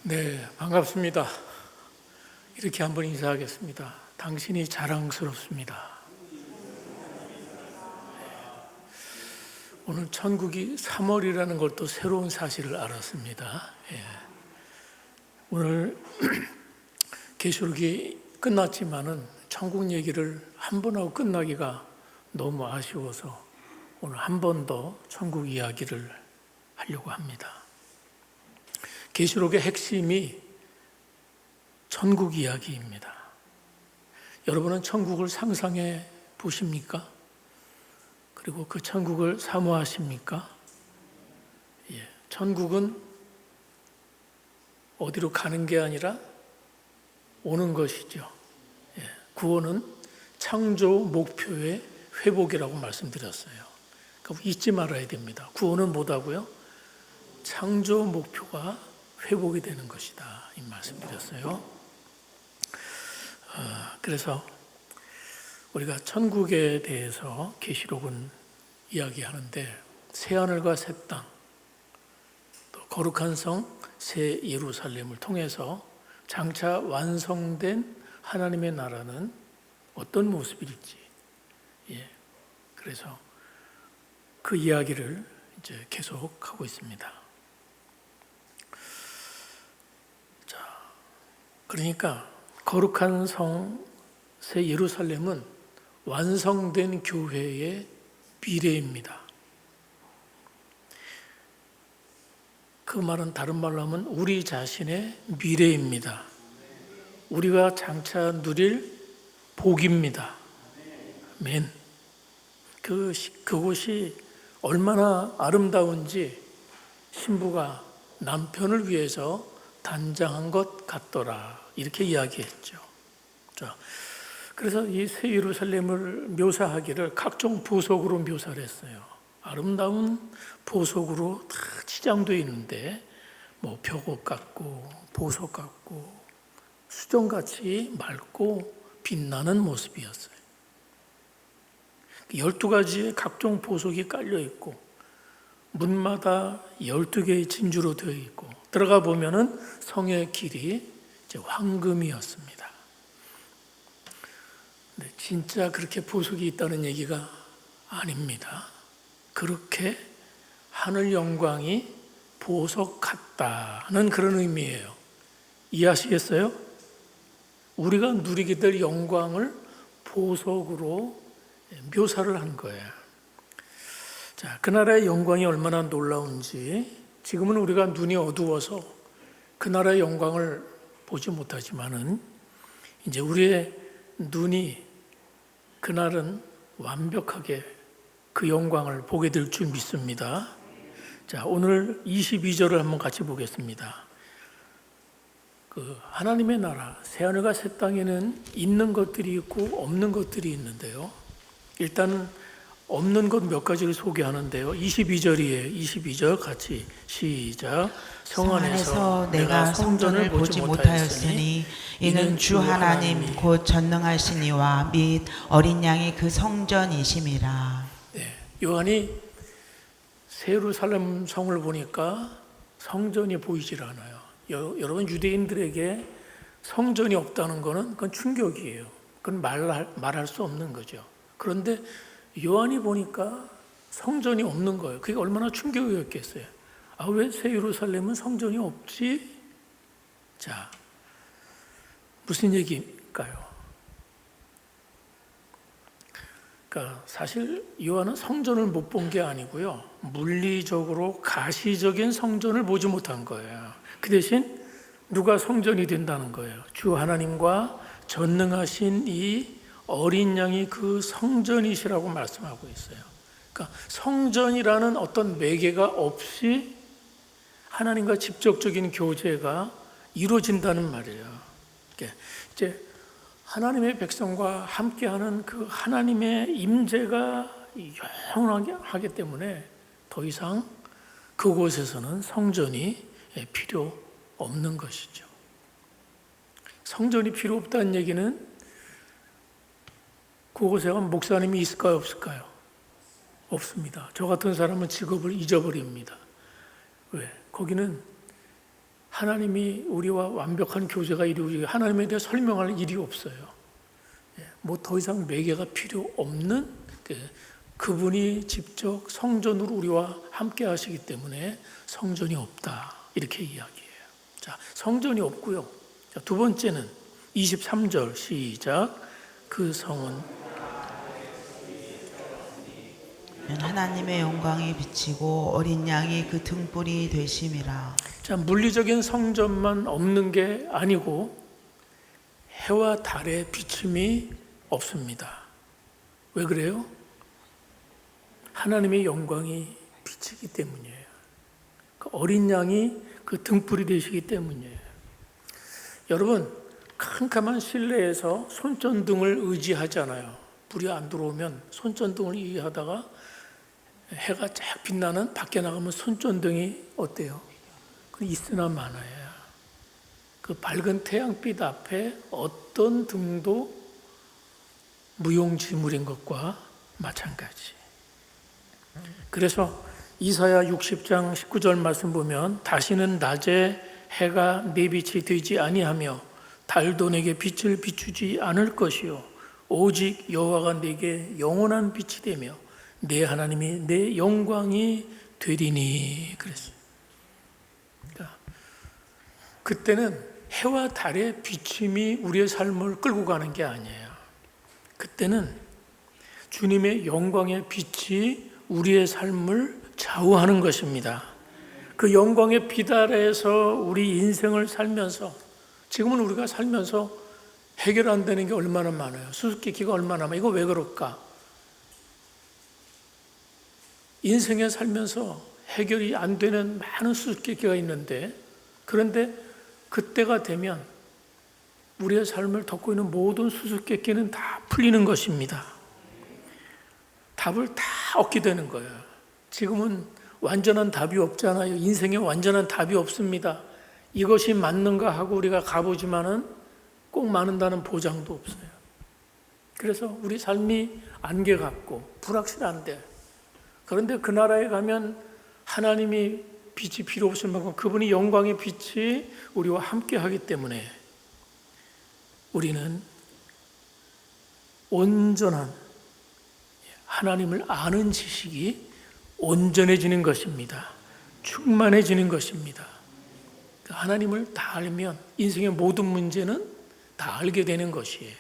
네, 반갑습니다. 이렇게 한번 인사하겠습니다. 당신이 자랑스럽습니다. 오늘 천국이 3월이라는 걸 또 새로운 사실을 알았습니다. 오늘 계시록이 끝났지만은 천국 얘기를 한 번 하고 끝나기가 너무 아쉬워서 오늘 한 번 더 천국 이야기를 하려고 합니다. 계시록의 핵심이 천국 이야기입니다. 여러분은 천국을 상상해 보십니까? 그리고 그 천국을 사모하십니까? 천국은 어디로 가는 게 아니라 오는 것이죠. 구원은 창조 목표의 회복이라고 말씀드렸어요. 그러니까 잊지 말아야 됩니다. 구원은 뭐다고요? 창조 목표가 회복이 되는 것이다, 이 말씀드렸어요. 그래서 우리가 천국에 대해서 계시록은 이야기하는데 새하늘과 새 땅, 또 거룩한 성 새 예루살렘을 통해서 장차 완성된 하나님의 나라는 어떤 모습일지, 그래서 그 이야기를 이제 계속하고 있습니다. 그러니까 거룩한 성 새 예루살렘은 완성된 교회의 미래입니다. 그 말은 다른 말로 하면 우리 자신의 미래입니다. 우리가 장차 누릴 복입니다. 아멘. 그곳이 얼마나 아름다운지 신부가 남편을 위해서 단장한 것 같더라, 이렇게 이야기했죠. 그래서 이 새 예루살렘을 묘사하기를 각종 보석으로 묘사를 했어요. 아름다운 보석으로 다 치장되어 있는데 뭐 벽옥 같고 보석 같고 수정같이 맑고 빛나는 모습이었어요. 12가지의 각종 보석이 깔려 있고 문마다 12개의 진주로 되어 있고 들어가 보면은 성의 길이 이제 황금이었습니다. 근데 진짜 그렇게 보석이 있다는 얘기가 아닙니다. 그렇게 하늘 영광이 보석 같다는 그런 의미예요. 이해하시겠어요? 우리가 누리게 될 영광을 보석으로 묘사를 한 거예요. 자, 그 나라의 영광이 얼마나 놀라운지 지금은 우리가 눈이 어두워서 그 나라의 영광을 보지 못하지만은 이제 우리의 눈이 그날은 완벽하게 그 영광을 보게 될 줄 믿습니다. 자, 오늘 22절을 한번 같이 보겠습니다. 그 하나님의 나라, 새하늘과 새 땅에는 있는 것들이 있고 없는 것들이 있는데요. 일단 없는 것 몇 가지를 소개하는데요. 22절이에요. 22절 같이 시작. 성 안에서 내가 성전을 보지 못하였으니 이는 주 하나님 곧 전능하신 이와 및 어린 양이 그 성전이심이라. 네, 요한이 새 예루살렘 성을 보니까 성전이 보이질 않아요. 여러분, 유대인들에게 성전이 없다는 것은 그건 충격이에요. 그건 말할 수 없는 거죠. 그런데 요한이 보니까 성전이 없는 거예요. 그게 얼마나 충격이었겠어요. 아, 왜 새 예루살렘은 성전이 없지? 자, 무슨 얘기일까요? 그러니까 사실 요한은 성전을 못 본 게 아니고요, 물리적으로 가시적인 성전을 보지 못한 거예요. 그 대신 누가 성전이 된다는 거예요? 주 하나님과 전능하신 이 어린 양이 그 성전이시라고 말씀하고 있어요. 그러니까 성전이라는 어떤 매개가 없이 하나님과 직접적인 교제가 이루어진다는 말이에요. 이제 하나님의 백성과 함께하는 그 하나님의 임재가 영원하게 하기 때문에 더 이상 그곳에서는 성전이 필요 없는 것이죠. 성전이 필요 없다는 얘기는 그곳에 가면 목사님이 있을까요, 없을까요? 없습니다. 저 같은 사람은 직업을 잊어버립니다. 왜? 거기는 하나님이 우리와 완벽한 교제가 이루어지고 하나님에 대해 설명할 일이 없어요. 뭐 더 이상 매개가 필요 없는 그분이 직접 성전으로 우리와 함께 하시기 때문에 성전이 없다 이렇게 이야기해요. 자, 성전이 없고요. 자, 두 번째는 23절 시작. 그 성은 하나님의 영광이 비치고 어린 양이 그 등불이 되심이라. 자, 물리적인 성전만 없는 게 아니고 해와 달의 비침이 없습니다. 왜 그래요? 하나님의 영광이 비치기 때문이에요. 그 어린 양이 그 등불이 되시기 때문이에요. 여러분, 캄캄한 실내에서 손전등을 의지하잖아요. 불이 안 들어오면 손전등을 의지하다가 해가 쫙 빛나는 밖에 나가면 손전등이 어때요? 있으나 마나야. 그 밝은 태양빛 앞에 어떤 등도 무용지물인 것과 마찬가지. 그래서 이사야 60장 19절 말씀 보면 다시는 낮에 해가 내 빛이 되지 아니하며 달도 내게 빛을 비추지 않을 것이요 오직 여호와가 내게 영원한 빛이 되며 내 하나님이 내 영광이 되리니 그랬어요. 그러니까 그때는 해와 달의 비침이 우리의 삶을 끌고 가는 게 아니에요. 그때는 주님의 영광의 빛이 우리의 삶을 좌우하는 것입니다. 그 영광의 빛 아래에서 우리 인생을 살면서 지금은 우리가 살면서 해결 안 되는 게 얼마나 많아요. 수수께끼가 얼마나 많아요. 이거 왜 그럴까? 인생에 살면서 해결이 안 되는 많은 수수께끼가 있는데 그런데 그때가 되면 우리의 삶을 덮고 있는 모든 수수께끼는 다 풀리는 것입니다. 답을 다 얻게 되는 거예요. 지금은 완전한 답이 없잖아요. 인생에 완전한 답이 없습니다. 이것이 맞는가 하고 우리가 가보지만은 꼭 맞는다는 보장도 없어요. 그래서 우리 삶이 안개 같고 불확실한데 그런데 그 나라에 가면 하나님이 빛이 필요 없을 만큼 그분이 영광의 빛이 우리와 함께 하기 때문에 우리는 온전한 하나님을 아는 지식이 온전해지는 것입니다. 충만해지는 것입니다. 하나님을 다 알면 인생의 모든 문제는 다 알게 되는 것이에요.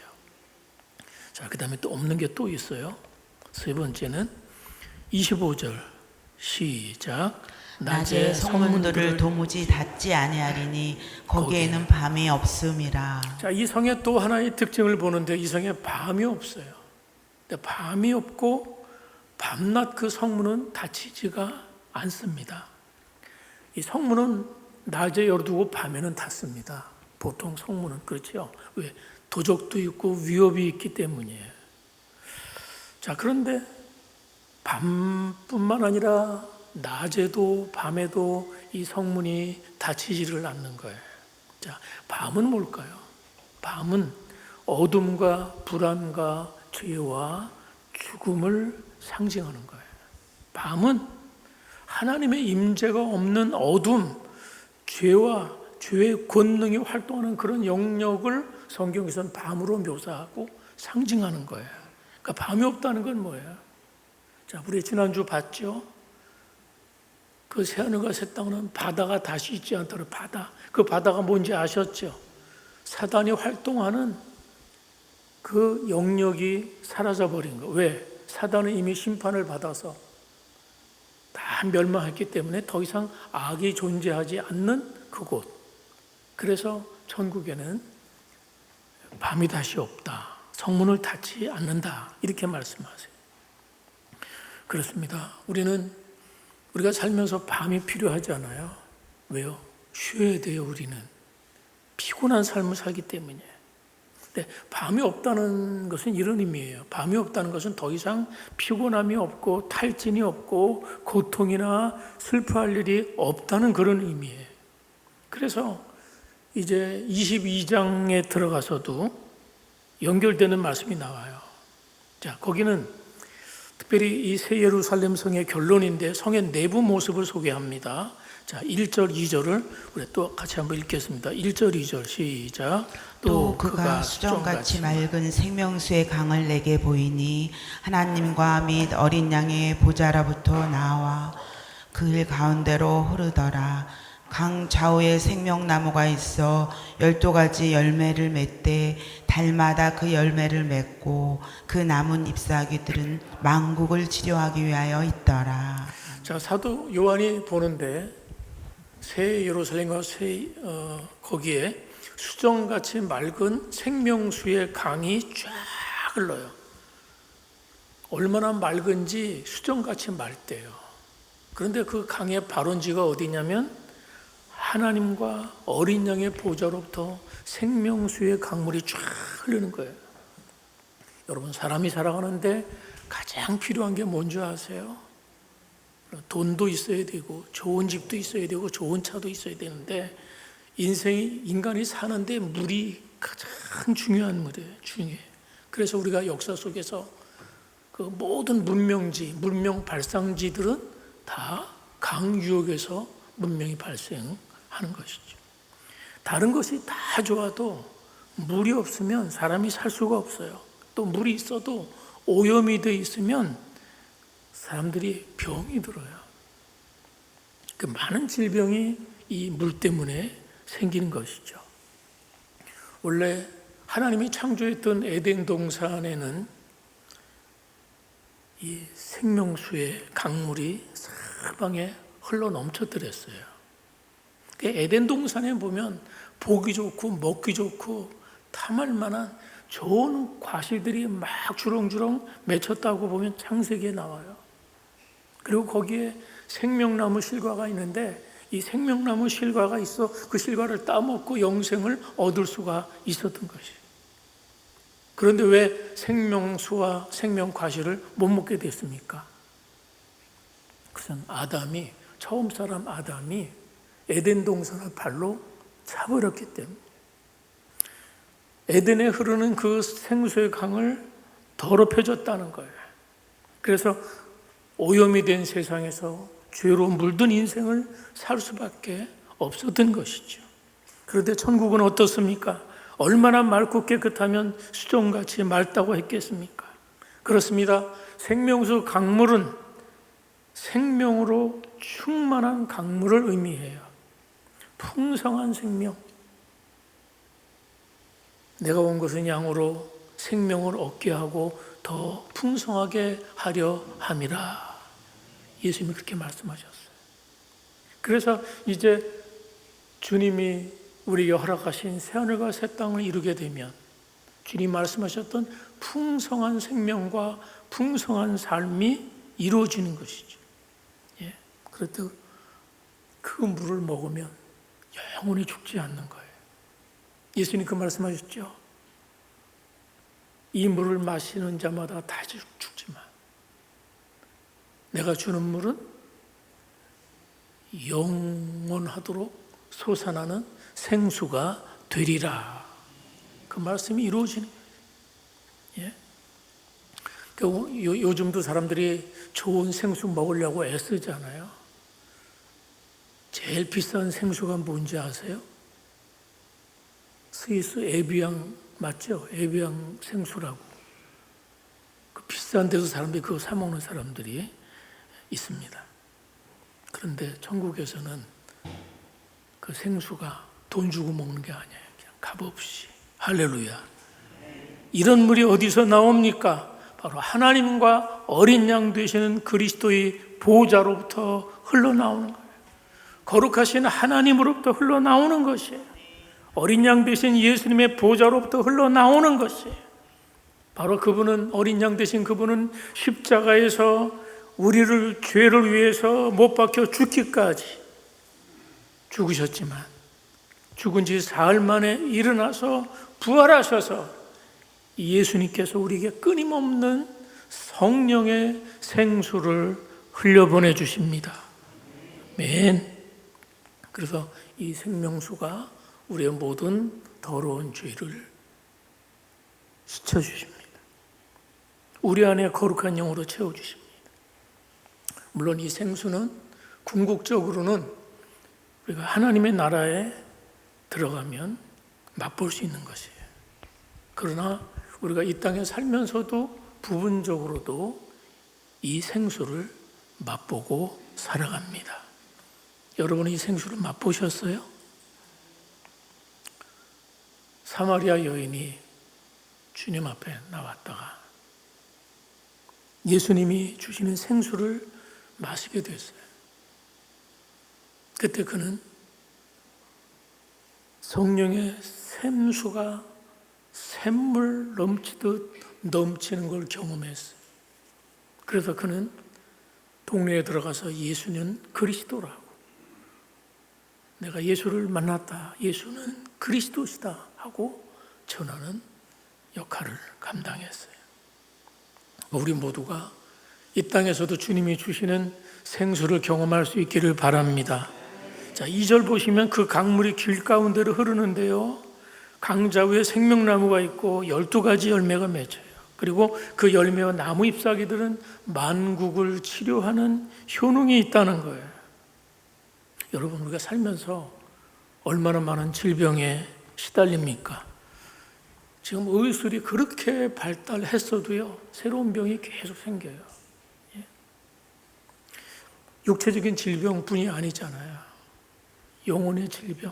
자, 그 다음에 또 없는 게 또 있어요. 세 번째는 25절 시작. 낮에 성문들을 도무지 닫지 아니하리니 거기에는 밤이 없음이라. 자, 이 성의 또 하나의 특징을 보는데 이 성에 밤이 없어요. 근데 밤이 없고 밤낮 그 성문은 닫히지가 않습니다. 이 성문은 낮에 열어두고 밤에는 닫습니다. 보통 성문은 그렇죠. 왜? 도적도 있고 위협이 있기 때문이에요. 자, 그런데 밤뿐만 아니라 낮에도 밤에도 이 성문이 닫히지를 않는 거예요. 자, 밤은 뭘까요? 밤은 어둠과 불안과 죄와 죽음을 상징하는 거예요. 밤은 하나님의 임재가 없는 어둠, 죄와 죄의 권능이 활동하는 그런 영역을 성경에서는 밤으로 묘사하고 상징하는 거예요. 그러니까 밤이 없다는 건 뭐예요? 자, 우리 지난주 봤죠? 그 새하늘과 새 땅은 바다가 다시 있지 않도록 바다. 그 바다가 뭔지 아셨죠? 사단이 활동하는 그 영역이 사라져버린 거. 왜? 사단은 이미 심판을 받아서 다 멸망했기 때문에 더 이상 악이 존재하지 않는 그곳. 그래서 천국에는 밤이 다시 없다. 성문을 닫지 않는다. 이렇게 말씀하세요. 그렇습니다. 우리가 살면서 밤이 필요하잖아요. 왜요? 쉬어야 돼요, 우리는. 피곤한 삶을 살기 때문이에요. 근데 밤이 없다는 것은 이런 의미예요. 밤이 없다는 것은 더 이상 피곤함이 없고 탈진이 없고 고통이나 슬퍼할 일이 없다는 그런 의미예요. 그래서 이제 22장에 들어가서도 연결되는 말씀이 나와요. 자, 거기는 특별히 이 새 예루살렘 성의 결론인데 성의 내부 모습을 소개합니다. 자, 1절, 2절을 우리 또 같이 한번 읽겠습니다. 1절, 2절 시작. 또 그가 수정같이 맑은 생명수의 강을 내게 보이니 하나님과 및 어린 양의 보좌로부터 나와 그 가운데로 흐르더라. 강 좌우에 생명나무가 있어 12가지 열매를 맺되 달마다 그 열매를 맺고 그 남은 잎사귀들은 만국을 치료하기 위하여 있더라. 자, 사도 요한이 보는데 새 예루살렘과 거기에 수정같이 맑은 생명수의 강이 쫙 흘러요. 얼마나 맑은지 수정같이 맑대요. 그런데 그 강의 발원지가 어디냐면 하나님과 어린 양의 보좌로부터 생명수의 강물이 쫙 흐르는 거예요. 여러분, 사람이 살아가는데 가장 필요한 게 뭔지 아세요? 돈도 있어야 되고 좋은 집도 있어야 되고 좋은 차도 있어야 되는데 인간이 사는데 물이 가장 중요한 물이에요. 중요해요. 그래서 우리가 역사 속에서 그 모든 문명 발상지들은 다 강유역에서 문명이 발생하는 것이죠. 다른 것이 다 좋아도 물이 없으면 사람이 살 수가 없어요. 또 물이 있어도 오염이 돼 있으면 사람들이 병이 들어요. 그 많은 질병이 이 물 때문에 생기는 것이죠. 원래 하나님이 창조했던 에덴 동산에는 이 생명수의 강물이 사방에 흘러 넘쳐들었어요. 에덴 동산에 보면 보기 좋고 먹기 좋고 탐할 만한 좋은 과실들이 막 주렁주렁 맺혔다고 보면 창세기에 나와요. 그리고 거기에 생명나무 실과가 있는데 이 생명나무 실과가 있어 그 실과를 따먹고 영생을 얻을 수가 있었던 것이에요. 그런데 왜 생명수와 생명과실을 못 먹게 됐습니까? 그것은 처음 사람 아담이 에덴 동산을 발로 차버렸기 때문에 에덴에 흐르는 그 생수의 강을 더럽혀졌다는 거예요. 그래서 오염이 된 세상에서 죄로 물든 인생을 살 수밖에 없었던 것이죠. 그런데 천국은 어떻습니까? 얼마나 맑고 깨끗하면 수정같이 맑다고 했겠습니까? 그렇습니다. 생명수 강물은 생명으로 충만한 강물을 의미해요. 풍성한 생명. 내가 온 것은 양으로 생명을 얻게 하고 더 풍성하게 하려 함이라. 예수님이 그렇게 말씀하셨어요. 그래서 이제 주님이 우리에게 허락하신 새하늘과 새 땅을 이루게 되면 주님 말씀하셨던 풍성한 생명과 풍성한 삶이 이루어지는 것이죠. 예. 그래도 그 물을 먹으면 영원히 죽지 않는 거예요. 예수님 그 말씀하셨죠. 이 물을 마시는 자마다 다 죽지만 내가 주는 물은 영원하도록 솟아나는 생수가 되리라. 그 말씀이 이루어지는 거예요. 예? 요즘도 사람들이 좋은 생수 먹으려고 애쓰잖아요. 제일 비싼 생수가 뭔지 아세요? 스위스 에비앙 맞죠? 에비앙 생수라고. 그 비싼 데서 사람들이 그거 사 먹는 사람들이 있습니다. 그런데 천국에서는 그 생수가 돈 주고 먹는 게 아니에요. 그냥 값없이. 할렐루야. 이런 물이 어디서 나옵니까? 바로 하나님과 어린 양 되시는 그리스도의 보좌로부터 흘러나오는 거예요. 거룩하신 하나님으로부터 흘러나오는 것이에요. 어린 양 되신 예수님의 보좌로부터 흘러나오는 것이에요. 바로 그분은, 어린 양 되신 그분은 십자가에서 우리를 죄를 위해서 못 박혀 죽기까지 죽으셨지만 죽은 지 사흘 만에 일어나서 부활하셔서 예수님께서 우리에게 끊임없는 성령의 생수를 흘려보내 주십니다. 아멘. 그래서 이 생명수가 우리의 모든 더러운 죄를 씻어주십니다. 우리 안에 거룩한 영으로 채워주십니다. 물론 이 생수는 궁극적으로는 우리가 하나님의 나라에 들어가면 맛볼 수 있는 것이에요. 그러나 우리가 이 땅에 살면서도 부분적으로도 이 생수를 맛보고 살아갑니다. 여러분은 이 생수를 맛보셨어요? 사마리아 여인이 주님 앞에 나왔다가 예수님이 주시는 생수를 마시게 됐어요. 그때 그는 성령의 샘수가 샘물 넘치듯 넘치는 걸 경험했어요. 그래서 그는 동네에 들어가서 예수는 그리스도라고, 내가 예수를 만났다, 예수는 그리스도시다 하고 전하는 역할을 감당했어요. 우리 모두가 이 땅에서도 주님이 주시는 생수를 경험할 수 있기를 바랍니다. 자, 2절 보시면 그 강물이 길 가운데로 흐르는데요, 강자 위에 생명나무가 있고 12가지 열매가 맺혀요. 그리고 그 열매와 나무 잎사귀들은 만국을 치료하는 효능이 있다는 거예요. 여러분, 우리가 살면서 얼마나 많은 질병에 시달립니까? 지금 의술이 그렇게 발달했어도요, 새로운 병이 계속 생겨요. 육체적인 질병뿐이 아니잖아요. 영혼의 질병,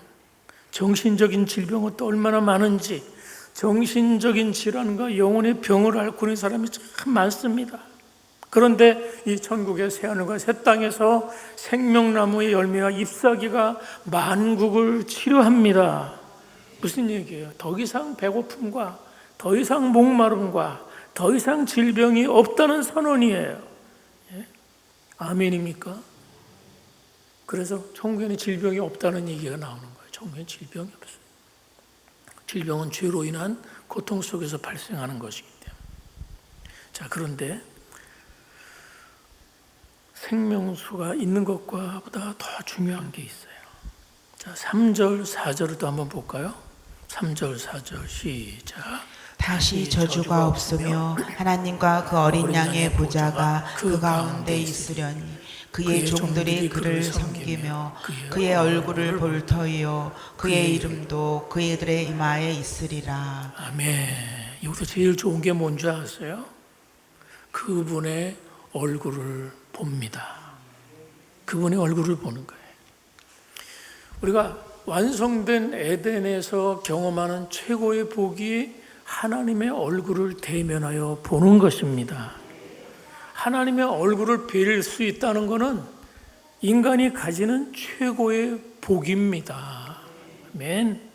정신적인 질병은 또 얼마나 많은지, 정신적인 질환과 영혼의 병을 앓고 있는 사람이 참 많습니다. 그런데 이 천국의 새하늘과 새 땅에서 생명나무의 열매와 잎사귀가 만국을 치료합니다. 무슨 얘기예요? 더 이상 배고픔과 더 이상 목마름과 더 이상 질병이 없다는 선언이에요. 아멘입니까? 그래서 천국에는 질병이 없다는 얘기가 나오는 거예요. 천국에는 질병이 없어요. 질병은 죄로 인한 고통 속에서 발생하는 것이기 때문에. 자, 그런데 생명수가 있는 것과 보다 더 중요한 게 있어요. 자, 3절, 4절을 또 한번 볼까요? 3절, 4절 시작. 다시 저주가 없으며 하나님과 그 어린 양의 보좌가 그 가운데 있으려니 그의 종들이 그를 섬기며 그의 얼굴을 볼 터이요 그의 이름도 그들의 이마에 있으리라. 아멘. 여기서 제일 좋은 게 뭔지 아세요? 그분의 얼굴을 봅니다. 그분의 얼굴을 보는 거예요. 우리가 완성된 에덴에서 경험하는 최고의 복이 하나님의 얼굴을 대면하여 보는 것입니다. 하나님의 얼굴을 뵐 수 있다는 것은 인간이 가지는 최고의 복입니다. 아멘.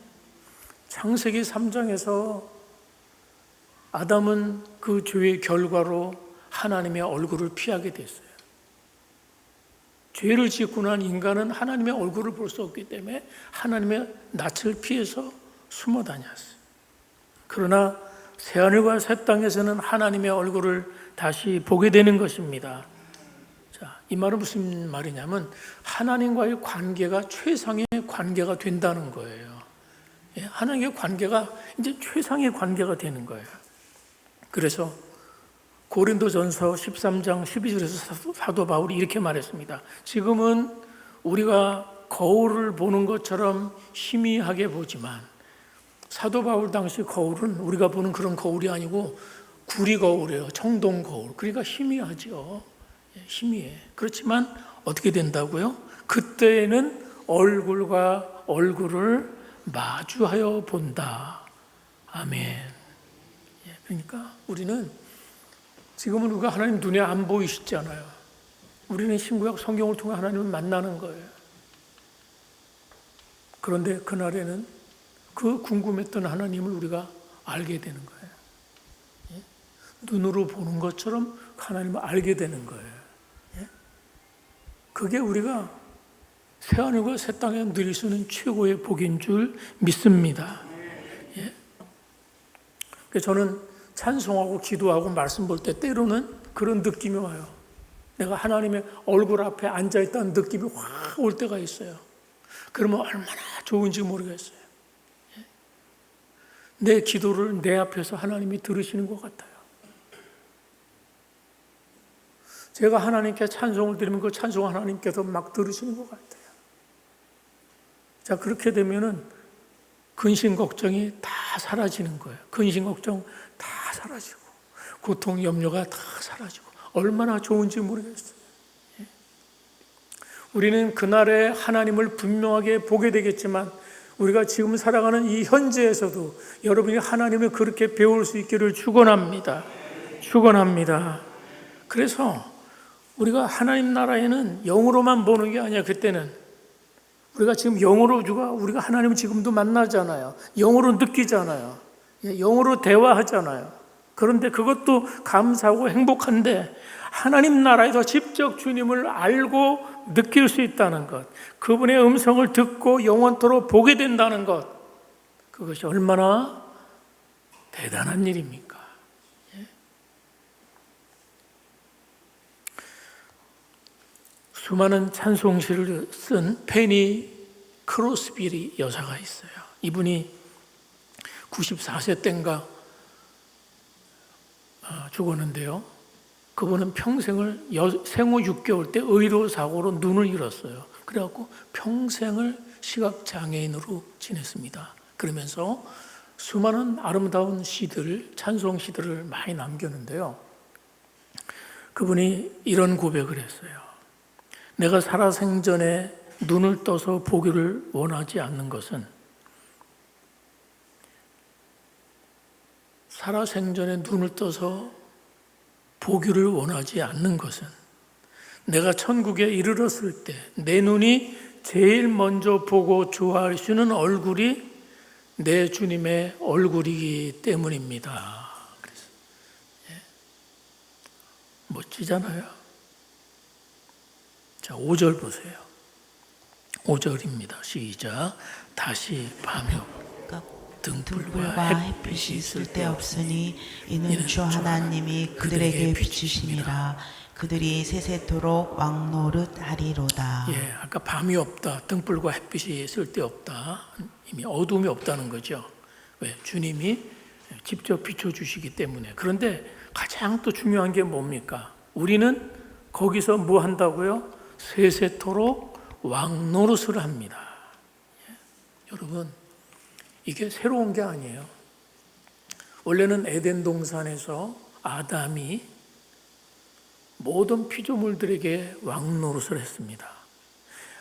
창세기 3장에서 아담은 그 죄의 결과로 하나님의 얼굴을 피하게 됐어요. 죄를 짓고 난 인간은 하나님의 얼굴을 볼 수 없기 때문에 하나님의 낯을 피해서 숨어 다녔어요. 그러나 새하늘과 새 땅에서는 하나님의 얼굴을 다시 보게 되는 것입니다. 자, 이 말은 무슨 말이냐면 하나님과의 관계가 최상의 관계가 된다는 거예요. 하나님의 관계가 이제 최상의 관계가 되는 거예요. 그래서 고린도전서 13장 12절에서 사도 바울이 이렇게 말했습니다. 지금은 우리가 거울을 보는 것처럼 희미하게 보지만, 사도 바울 당시 거울은 우리가 보는 그런 거울이 아니고 구리 거울이에요. 청동 거울. 그러니까 희미하죠. 희미해. 그렇지만 어떻게 된다고요? 그때에는 얼굴과 얼굴을 마주하여 본다. 아멘. 그러니까 우리는 지금은 우리가 하나님 눈에 안 보이시잖아요. 우리는 신구약 성경을 통해 하나님을 만나는 거예요. 그런데 그날에는 그 궁금했던 하나님을 우리가 알게 되는 거예요. 눈으로 보는 것처럼 하나님을 알게 되는 거예요. 그게 우리가 새하늘과 새 땅에 누릴 수 있는 최고의 복인 줄 믿습니다. 그래서 저는 찬송하고 기도하고 말씀 볼 때 때로는 그런 느낌이 와요. 내가 하나님의 얼굴 앞에 앉아있다는 느낌이 확 올 때가 있어요. 그러면 얼마나 좋은지 모르겠어요. 내 기도를 내 앞에서 하나님이 들으시는 것 같아요. 제가 하나님께 찬송을 드리면 그 찬송 하나님께서 막 들으시는 것 같아요. 자, 그렇게 되면은 근심 걱정이 다 사라지는 거예요. 근심 걱정 다 사라지고 고통 염려가 다 사라지고 얼마나 좋은지 모르겠어요. 우리는 그날에 하나님을 분명하게 보게 되겠지만 우리가 지금 살아가는 이 현재에서도 여러분이 하나님을 그렇게 배울 수 있기를 축원합니다. 축원합니다. 그래서 우리가 하나님 나라에는 영으로만 보는 게 아니야. 그때는 우리가 지금 영으로 우리가 하나님을 지금도 만나잖아요. 영으로 느끼잖아요. 영으로 대화하잖아요. 그런데 그것도 감사하고 행복한데 하나님 나라에서 직접 주님을 알고 느낄 수 있다는 것, 그분의 음성을 듣고 영원토록 보게 된다는 것, 그것이 얼마나 대단한 일입니까? 수많은 찬송시를 쓴 페니 크로스빌이 여사가 있어요. 이분이 94세 때인가 죽었는데요. 그분은 평생을 생후 6개월 때 의료사고로 눈을 잃었어요. 그래갖고 평생을 시각장애인으로 지냈습니다. 그러면서 수많은 아름다운 시들, 찬송 시들을 많이 남겼는데요. 그분이 이런 고백을 했어요. 내가 살아생전에 눈을 떠서 보기를 원하지 않는 것은 살아생전에 눈을 떠서 보기를 원하지 않는 것은 내가 천국에 이르렀을 때 내 눈이 제일 먼저 보고 좋아할 수 있는 얼굴이 내 주님의 얼굴이기 때문입니다. 그래서 멋지잖아요. 자, 5절 보세요. 5절입니다. 시작. 다시 밤이 등불과 햇빛이 쓸데없으니 이는 주 하나님이 그들에게 비추시니라. 그들이 세세토록 왕노릇하리로다. 예, 아까 밤이 없다, 등불과 햇빛이 쓸데없다, 이미 어둠이 없다는 거죠. 왜? 주님이 직접 비춰주시기 때문에. 그런데 가장 또 중요한 게 뭡니까? 우리는 거기서 뭐 한다고요? 세세토록 왕노릇을 합니다. 예, 여러분, 이게 새로운 게 아니에요. 원래는 에덴 동산에서 아담이 모든 피조물들에게 왕노릇을 했습니다.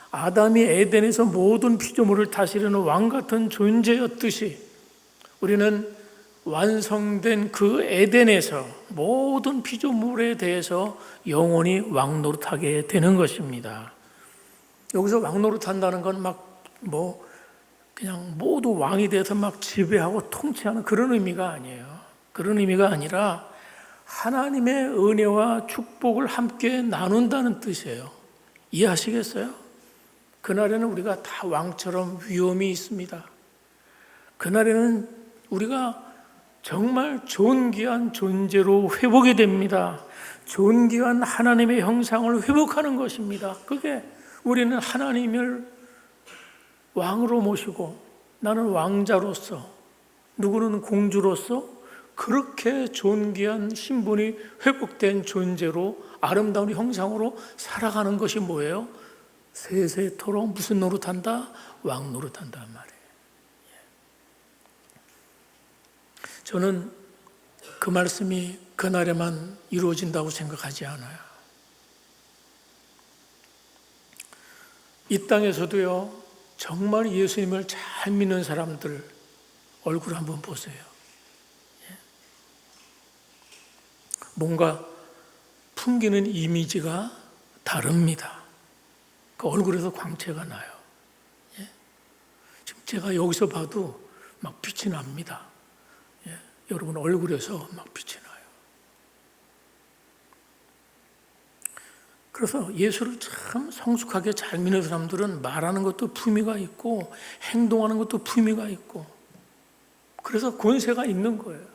아담이 에덴에서 모든 피조물을 다스리는 왕 같은 존재였듯이 우리는 완성된 그 에덴에서 모든 피조물에 대해서 영원히 왕노릇하게 되는 것입니다. 여기서 왕노릇한다는 건 그냥 모두 왕이 돼서 막 지배하고 통치하는 그런 의미가 아니에요. 그런 의미가 아니라 하나님의 은혜와 축복을 함께 나눈다는 뜻이에요. 이해하시겠어요? 그날에는 우리가 다 왕처럼 위엄이 있습니다. 그날에는 우리가 정말 존귀한 존재로 회복이 됩니다. 존귀한 하나님의 형상을 회복하는 것입니다. 그게 우리는 하나님을 왕으로 모시고 나는 왕자로서 누구는 공주로서 그렇게 존귀한 신분이 회복된 존재로 아름다운 형상으로 살아가는 것이 뭐예요? 세세토록 무슨 노릇한다? 왕 노릇한단 말이에요. 저는 그 말씀이 그날에만 이루어진다고 생각하지 않아요. 이 땅에서도요, 정말 예수님을 잘 믿는 사람들 얼굴 한번 보세요. 뭔가 풍기는 이미지가 다릅니다. 그 얼굴에서 광채가 나요. 지금 제가 여기서 봐도 막 빛이 납니다. 여러분 얼굴에서 막 빛이 나요. 그래서 예수를 참 성숙하게 잘 믿는 사람들은 말하는 것도 품위가 있고 행동하는 것도 품위가 있고 그래서 권세가 있는 거예요.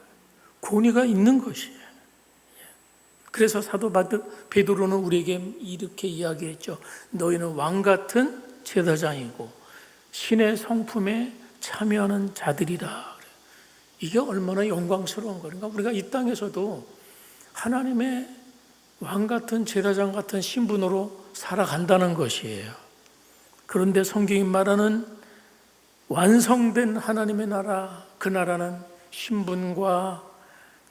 권위가 있는 것이에요. 그래서 사도 베드로는 우리에게 이렇게 이야기했죠. 너희는 왕 같은 제사장이고 신의 성품에 참여하는 자들이다. 이게 얼마나 영광스러운 거예요. 그러니까 우리가 이 땅에서도 하나님의 왕 같은 제사장 같은 신분으로 살아간다는 것이에요. 그런데 성경이 말하는 완성된 하나님의 나라, 그 나라는 신분과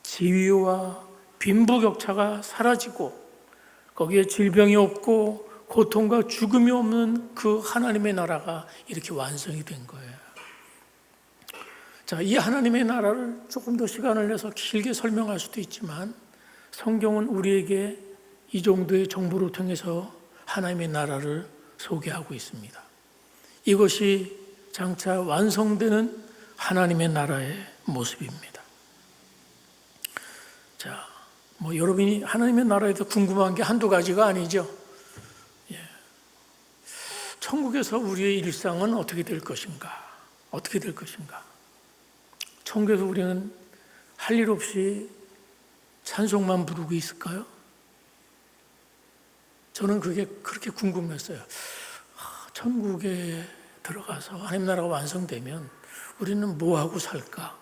지위와 빈부격차가 사라지고 거기에 질병이 없고 고통과 죽음이 없는 그 하나님의 나라가 이렇게 완성이 된 거예요. 자, 이 하나님의 나라를 조금 더 시간을 내서 길게 설명할 수도 있지만 성경은 우리에게 이 정도의 정보를 통해서 하나님의 나라를 소개하고 있습니다. 이것이 장차 완성되는 하나님의 나라의 모습입니다. 자, 여러분이 하나님의 나라에서 궁금한 게 한두 가지가 아니죠. 천국에서 우리의 일상은 어떻게 될 것인가? 어떻게 될 것인가? 천국에서 우리는 할 일 없이 찬송만 부르고 있을까요? 저는 그게 그렇게 궁금했어요. 천국에 들어가서 하나님 나라가 완성되면 우리는 뭐 하고 살까?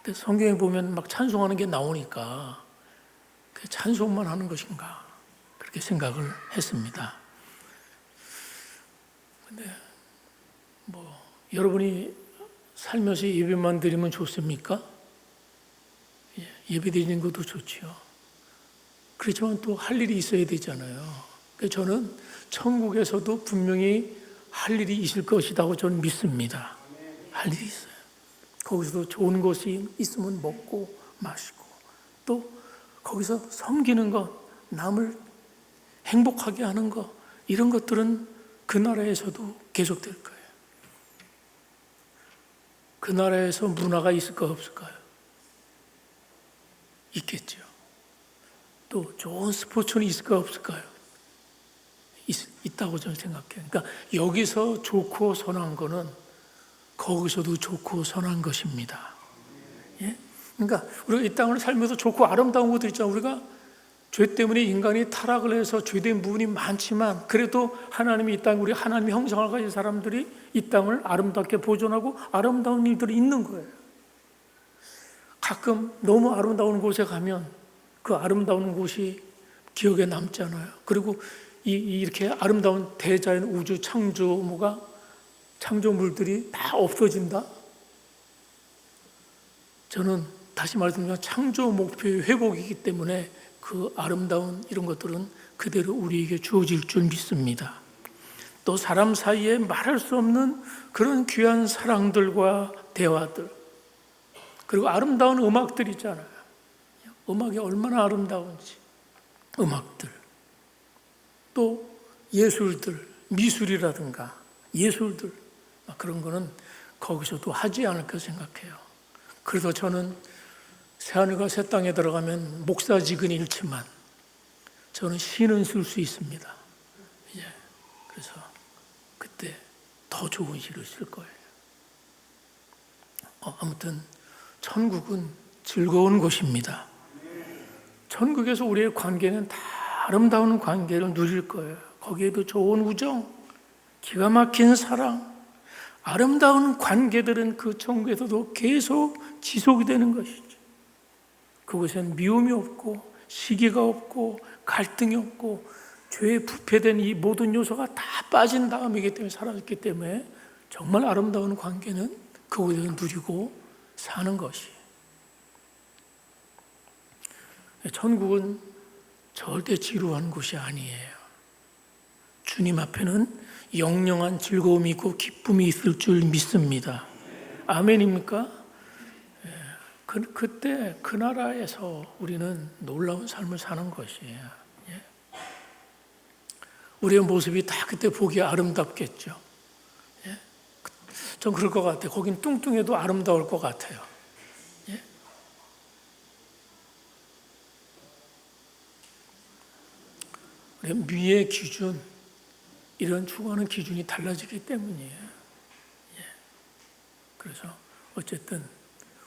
근데 성경에 보면 막 찬송하는 게 나오니까 그 찬송만 하는 것인가? 그렇게 생각을 했습니다. 근데 여러분이 살면서 예배만 드리면 좋습니까? 예배 드리는 것도 좋지요. 그렇지만 또 할 일이 있어야 되잖아요. 그래서 저는 천국에서도 분명히 할 일이 있을 것이라고 저는 믿습니다. 할 일이 있어요. 거기서도 좋은 것이 있으면 먹고 마시고 또 거기서 섬기는 것, 남을 행복하게 하는 것, 이런 것들은 그 나라에서도 계속될 거예요. 그 나라에서 문화가 있을까요, 없을까요? 있겠죠. 또 좋은 스포츠는 있을까요, 없을까요? 있다고 저는 생각해요. 그러니까 여기서 좋고 선한 거는 거기서도 좋고 선한 것입니다. 예? 그러니까 우리가 이 땅을 살면서 좋고 아름다운 것도 있잖아요. 우리가 죄 때문에 인간이 타락을 해서 죄된 부분이 많지만 그래도 하나님이 이 땅, 우리 하나님의 형상을 가진 사람들이 이 땅을 아름답게 보존하고 아름다운 일들이 있는 거예요. 가끔 너무 아름다운 곳에 가면 그 아름다운 곳이 기억에 남잖아요. 그리고 이렇게 아름다운 대자연 우주 창조물들이 다 없어진다? 저는 다시 말씀드리면 창조 목표의 회복이기 때문에 그 아름다운 이런 것들은 그대로 우리에게 주어질 줄 믿습니다. 또 사람 사이에 말할 수 없는 그런 귀한 사랑들과 대화들, 그리고 아름다운 음악들 있잖아요. 음악이 얼마나 아름다운지, 음악들, 또 예술들, 미술이라든가 예술들, 그런 거는 거기서도 하지 않을까 생각해요. 그래서 저는 새하늘과 새 땅에 들어가면 목사직은 잃지만 저는 시는 쓸 수 있습니다. 그래서 그때 더 좋은 시를 쓸 거예요. 아무튼 천국은 즐거운 곳입니다. 천국에서 우리의 관계는 다 아름다운 관계를 누릴 거예요. 거기에도 좋은 우정, 기가 막힌 사랑, 아름다운 관계들은 그 천국에서도 계속 지속이 되는 것이죠. 그곳엔 미움이 없고 시기가 없고 갈등이 없고 죄에 부패된 이 모든 요소가 다 빠진 다음이기 때문에, 사라졌기 때문에 정말 아름다운 관계는 그곳에서 누리고 사는 것이에요. 천국은 절대 지루한 곳이 아니에요. 주님 앞에는 영영한 즐거움이 있고 기쁨이 있을 줄 믿습니다. 아멘입니까? 그때 그 나라에서 우리는 놀라운 삶을 사는 것이에요. 우리의 모습이 다 그때 보기 아름답겠죠. 전 그럴 것 같아요. 거긴 뚱뚱해도 아름다울 것 같아요. 우리 미의 기준, 이런 추구하는 기준이 달라지기 때문이에요. 그래서 어쨌든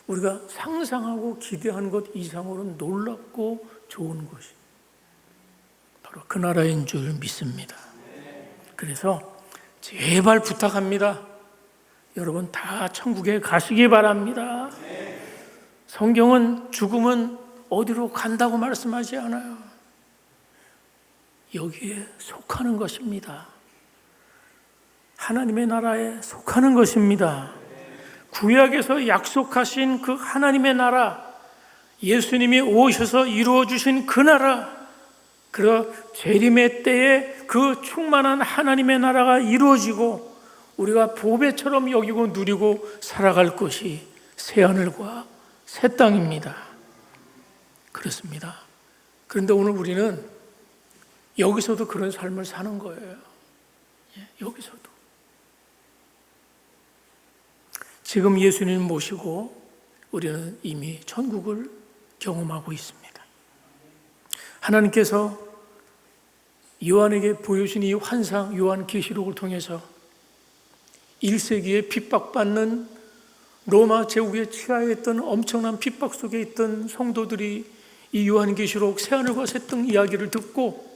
우리가 상상하고 기대하는 것 이상으로 놀랍고 좋은 곳이 바로 그 나라인 줄 믿습니다. 그래서 제발 부탁합니다. 여러분 다 천국에 가시기 바랍니다. 성경은 죽음은 어디로 간다고 말씀하지 않아요. 여기에 속하는 것입니다. 하나님의 나라에 속하는 것입니다. 구약에서 약속하신 그 하나님의 나라, 예수님이 오셔서 이루어 주신 그 나라, 그 재림의 때에 그 충만한 하나님의 나라가 이루어지고 우리가 보배처럼 여기고 누리고 살아갈 것이 새하늘과 새 땅입니다. 그렇습니다. 그런데 오늘 우리는 여기서도 그런 삶을 사는 거예요. 여기서도. 지금 예수님 모시고 우리는 이미 천국을 경험하고 있습니다. 하나님께서 요한에게 보여주신 이 환상, 요한계시록을 통해서 1세기에 핍박받는 로마 제국의 치하에 있던 엄청난 핍박 속에 있던 성도들이 이 요한계시록 새하늘과 새 땅 이야기를 듣고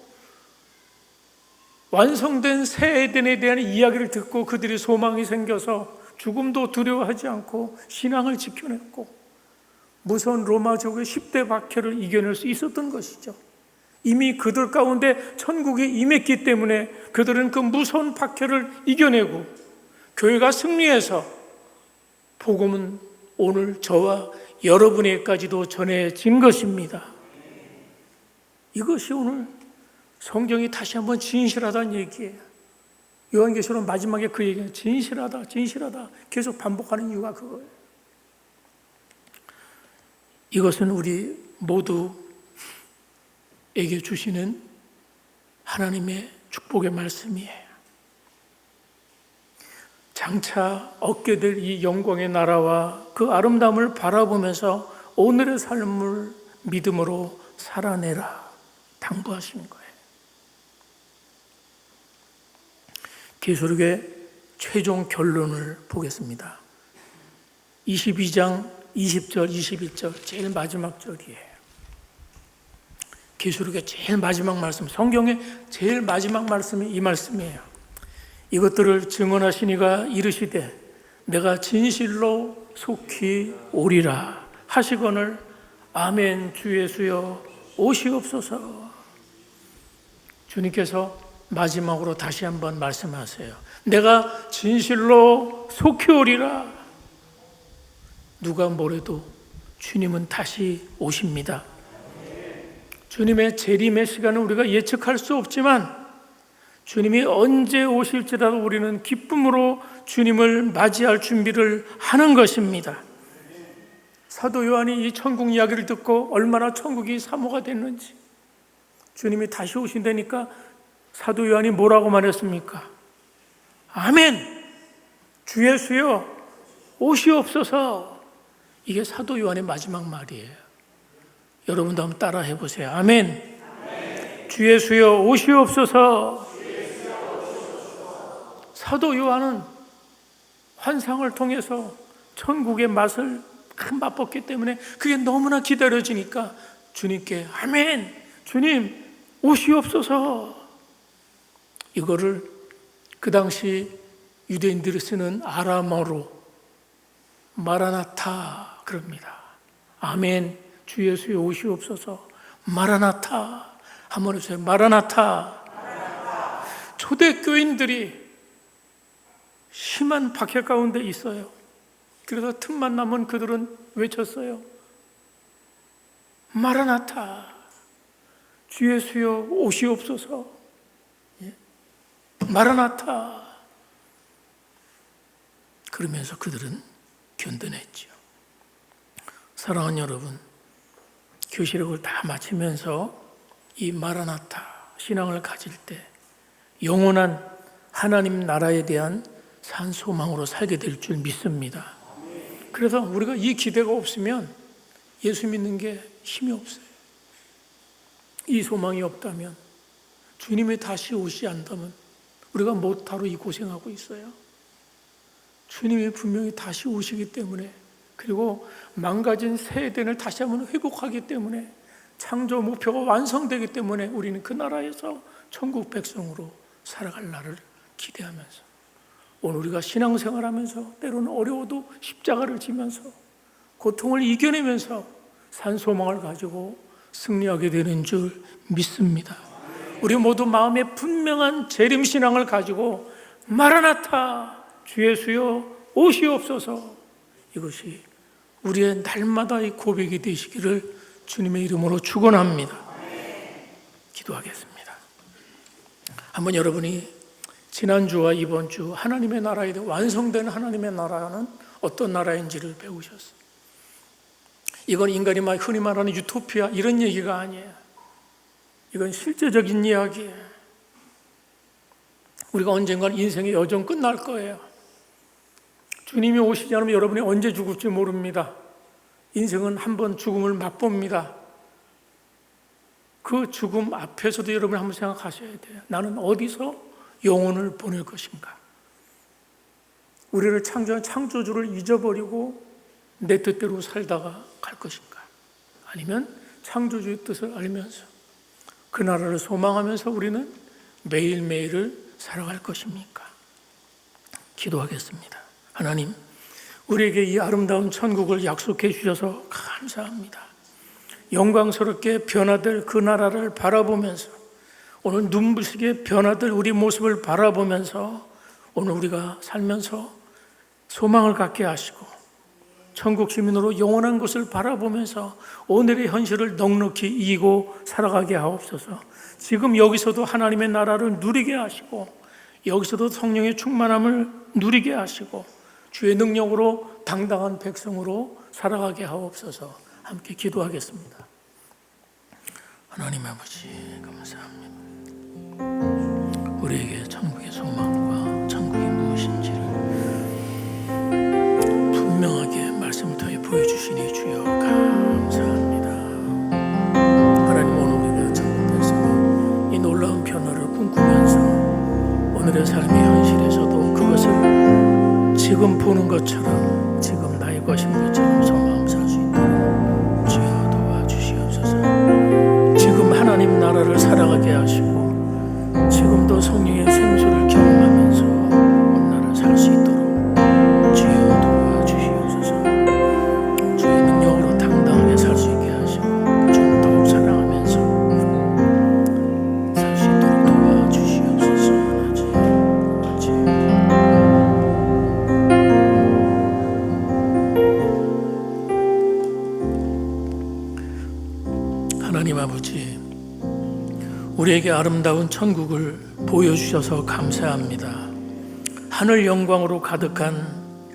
완성된 새 에덴에 대한 이야기를 듣고 그들이 소망이 생겨서 죽음도 두려워하지 않고 신앙을 지켜냈고 무서운 로마 제국의 10대 박해를 이겨낼 수 있었던 것이죠. 이미 그들 가운데 천국이 임했기 때문에 그들은 그 무서운 박해를 이겨내고 교회가 승리해서 복음은 오늘 저와 여러분에게까지도 전해진 것입니다. 이것이 오늘 성경이 다시 한번 진실하다는 얘기예요. 요한계시록 마지막에 그 얘기는 진실하다, 진실하다 계속 반복하는 이유가 그거예요. 이것은 우리 모두에게 주시는 하나님의 축복의 말씀이에요. 장차 얻게 될 이 영광의 나라와 그 아름다움을 바라보면서 오늘의 삶을 믿음으로 살아내라 당부하신 거예요. 계시록의 최종 결론을 보겠습니다. 22장 20절, 21절 제일 마지막 절이에요. 계시록의 제일 마지막 말씀, 성경의 제일 마지막 말씀이 이 말씀이에요. 이것들을 증언하시니가 이르시되 내가 진실로 속히 오리라 하시거늘 아멘. 주 예수여 오시옵소서. 주님께서 마지막으로 다시 한번 말씀하세요. 내가 진실로 속히 오리라. 누가 뭐래도 주님은 다시 오십니다. 주님의 재림의 시간은 우리가 예측할 수 없지만 주님이 언제 오실지라도 우리는 기쁨으로 주님을 맞이할 준비를 하는 것입니다. 사도 요한이 이 천국 이야기를 듣고 얼마나 천국이 사모가 됐는지, 주님이 다시 오신다니까 사도 요한이 뭐라고 말했습니까? 아멘! 주 예수여 오시옵소서. 이게 사도 요한의 마지막 말이에요. 여러분도 한번 따라 해보세요. 아멘! 아멘. 주 예수여 오시옵소서. 사도 요한은 환상을 통해서 천국의 맛을 맛봤기 때문에 그게 너무나 기다려지니까 주님께 아멘! 주님 오시옵소서. 이거를 그 당시 유대인들이 쓰는 아람어로 마라나타 그럽니다. 아멘. 주 예수여 오시옵소서. 마라나타. 한번 해주세요. 마라나타. 초대교인들이 심한 박해 가운데 있어요. 그래서 틈만 나면 그들은 외쳤어요. 마라나타. 주 예수여 오시옵소서. 마라나타. 그러면서 그들은 견뎌냈죠. 사랑하는 여러분, 교시록을 다 마치면서 이 마라나타 신앙을 가질 때 영원한 하나님 나라에 대한 산 소망으로 살게 될 줄 믿습니다. 그래서 우리가 이 기대가 없으면 예수 믿는 게 힘이 없어요. 이 소망이 없다면, 주님이 다시 오시지 않다면 우리가 못하러 이 고생하고 있어요. 주님이 분명히 다시 오시기 때문에, 그리고 망가진 새 에덴을 다시 한번 회복하기 때문에, 창조 목표가 완성되기 때문에 우리는 그 나라에서 천국 백성으로 살아갈 날을 기대하면서, 오늘 우리가 신앙생활하면서 때로는 어려워도 십자가를 지면서 고통을 이겨내면서 산 소망을 가지고 승리하게 되는 줄 믿습니다. 우리 모두 마음에 분명한 재림신앙을 가지고 마라나타 주 예수여 오시옵소서. 이것이 우리의 날마다의 고백이 되시기를 주님의 이름으로 축원합니다. 기도하겠습니다. 한번 여러분이 지난주와 이번 주 하나님의 나라에 대해 완성된 하나님의 나라는 어떤 나라인지를 배우셨어요. 이건 인간이 흔히 말하는 유토피아 이런 얘기가 아니에요. 이건 실제적인 이야기예요. 우리가 언젠가 인생의 여정 끝날 거예요. 주님이 오시지 않으면 여러분이 언제 죽을지 모릅니다. 인생은 한 번 죽음을 맛봅니다. 그 죽음 앞에서도 여러분이 한번 생각하셔야 돼요. 나는 어디서 영혼을 보낼 것인가? 우리를 창조한 창조주를 잊어버리고 내 뜻대로 살다가 갈 것인가? 아니면 창조주의 뜻을 알면서 그 나라를 소망하면서 우리는 매일매일을 살아갈 것입니까? 기도하겠습니다. 하나님, 우리에게 이 아름다운 천국을 약속해 주셔서 감사합니다. 영광스럽게 변화될 그 나라를 바라보면서 오늘 눈부시게 변화될 우리 모습을 바라보면서 오늘 우리가 살면서 소망을 갖게 하시고 천국 시민으로 영원한 것을 바라보면서 오늘의 현실을 넉넉히 이기고 살아가게 하옵소서. 지금 여기서도 하나님의 나라를 누리게 하시고 여기서도 성령의 충만함을 누리게 하시고 주의 능력으로 당당한 백성으로 살아가게 하옵소서. 함께 기도하겠습니다. 하나님 아버지 감사합니다. 우리에게 천국의 소망과 천국이 무엇인지를 분명하게 말씀을 통해 보여주시니 주여 감사합니다. 하나님, 오늘 우리가 천국에서도 이 놀라운 변화를 꿈꾸면서 오늘의 삶의 현실에서도 그것을 지금 보는 것처럼 지금 나의 것인 것처럼 소망 살 수 있도록 주여 도와주시옵소서. 지금 하나님 나라를 살아가게 하시고 지금도 성령의 생수를 경험하면서 나를 살 수 있도록 주여 도와주시옵소서. 주의 능력으로 당당하게 살 수 있게 하시고 주님 더욱 사랑하면서 살 수 있도록 도와주시옵소서. 하나님 아버지, 우리에게 아름다운 천국을 보여주셔서 감사합니다. 하늘 영광으로 가득한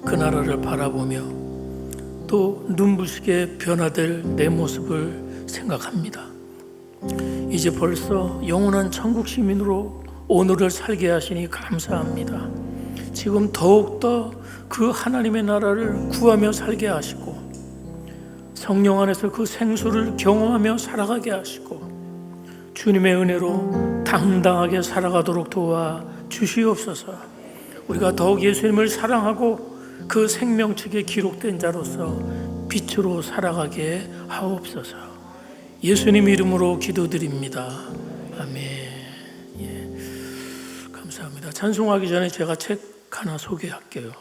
그 나라를 바라보며 또 눈부시게 변화될 내 모습을 생각합니다. 이제 벌써 영원한 천국 시민으로 오늘을 살게 하시니 감사합니다. 지금 더욱더 그 하나님의 나라를 구하며 살게 하시고 성령 안에서 그 생수를 경험하며 살아가게 하시고 주님의 은혜로 당당하게 살아가도록 도와 주시옵소서. 우리가 더욱 예수님을 사랑하고 그 생명책에 기록된 자로서 빛으로 살아가게 하옵소서. 예수님 이름으로 기도드립니다. 아멘. 감사합니다. 찬송하기 전에 제가 책 하나 소개할게요.